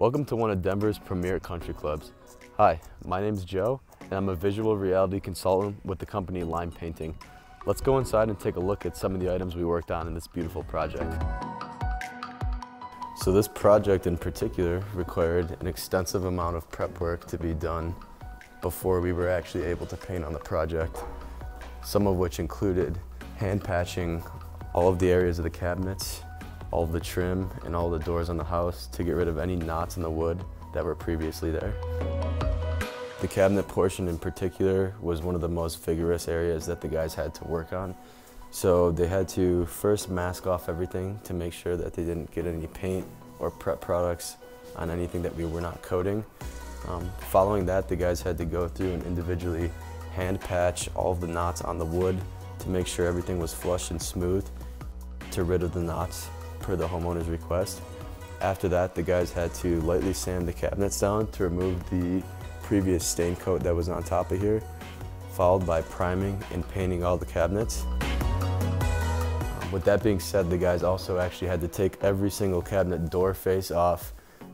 Welcome to one of Denver's premier country clubs. Hi, my name's Joe, and I'm a visual reality consultant with the company Lime Painting. Let's go inside and take a look at some of the items we worked on in this beautiful project. So this project in particular required an extensive amount of prep work to be done before we were actually able to paint on the project. Some of which included hand patching all of the areas of the cabinets, all of the trim and all the doors on the house to get rid of any knots in the wood that were previously there. The cabinet portion in particular was one of the most vigorous areas that the guys had to work on. So they had to first mask off everything to make sure that they didn't get any paint or prep products on anything that we were not coating. Following that, the guys had to go through and individually hand patch all of the knots on the wood to make sure everything was flush and smooth to rid of the knots per the homeowner's request. After that, the guys had to lightly sand the cabinets down to remove the previous stain coat that was on top of here, followed by priming and painting all the cabinets. With that being said, the guys also actually had to take every single cabinet door face off,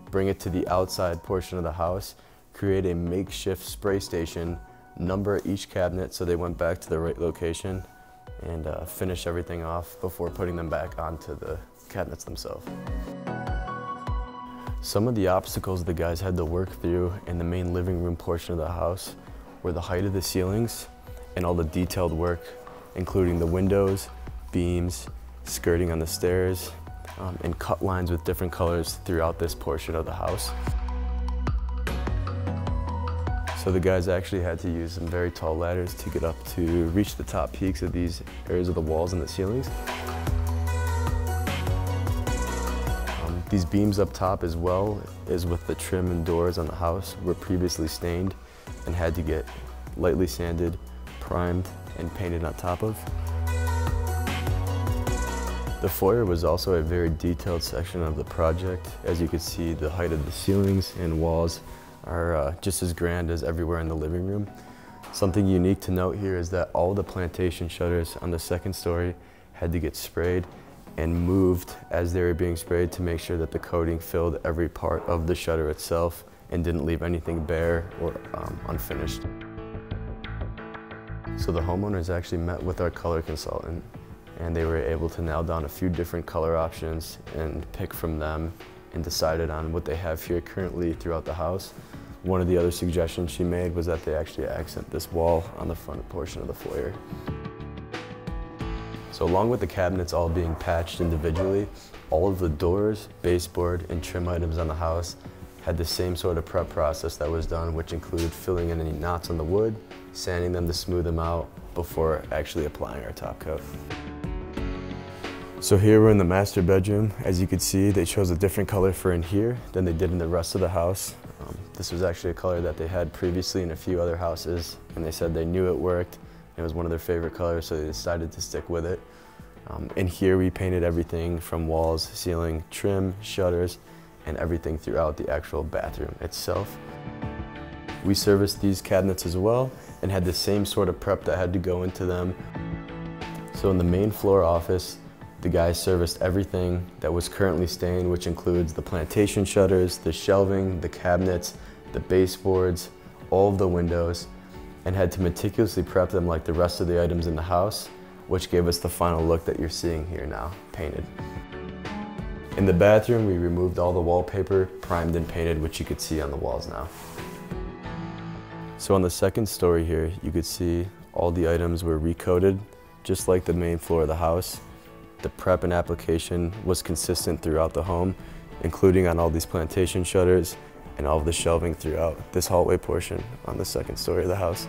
bring it to the outside portion of the house, create a makeshift spray station, number each cabinet so they went back to the right location, and finish everything off before putting them back onto the cabinets themselves. Some of the obstacles the guys had to work through in the main living room portion of the house were the height of the ceilings and all the detailed work, including the windows, beams, skirting on the stairs, and cut lines with different colors throughout this portion of the house. So the guys actually had to use some very tall ladders to get up to reach the top peaks of these areas of the walls and the ceilings. These beams up top, as well as with the trim and doors on the house, were previously stained and had to get lightly sanded, primed, and painted on top of. The foyer was also a very detailed section of the project. As you can see, the height of the ceilings and walls are just as grand as everywhere in the living room. Something unique to note here is that all the plantation shutters on the second story had to get sprayed and moved as they were being sprayed to make sure that the coating filled every part of the shutter itself and didn't leave anything bare or unfinished. So the homeowners actually met with our color consultant, and they were able to nail down a few different color options and pick from them and decided on what they have here currently throughout the house. One of the other suggestions she made was that they actually accent this wall on the front portion of the foyer. So along with the cabinets all being patched individually, all of the doors, baseboard, and trim items on the house had the same sort of prep process that was done, which included filling in any knots on the wood, sanding them to smooth them out before actually applying our top coat. So here we're in the master bedroom. As you can see, they chose a different color for in here than they did in the rest of the house. This was actually a color that they had previously in a few other houses, and they said they knew it worked. It was one of their favorite colors, so they decided to stick with it. In here we painted everything from walls, ceiling, trim, shutters, and everything throughout the actual bathroom itself. We serviced these cabinets as well and had the same sort of prep that had to go into them. So in the main floor office, the guys serviced everything that was currently stained, which includes the plantation shutters, the shelving, the cabinets, the baseboards, all of the windows, and had to meticulously prep them like the rest of the items in the house, which gave us the final look that you're seeing here now, painted. In the bathroom, we removed all the wallpaper, primed and painted, which you could see on the walls now. So on the second story here, you could see all the items were recoated, just like the main floor of the house. The prep and application was consistent throughout the home, including on all these plantation shutters and all of the shelving throughout this hallway portion on the second story of the house.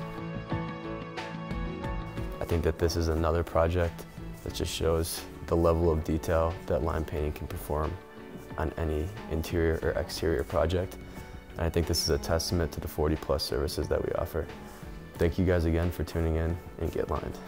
I think that this is another project that just shows the level of detail that Lime Painting can perform on any interior or exterior project. And I think this is a testament to the 40+ services that we offer. Thank you guys again for tuning in, and get lined.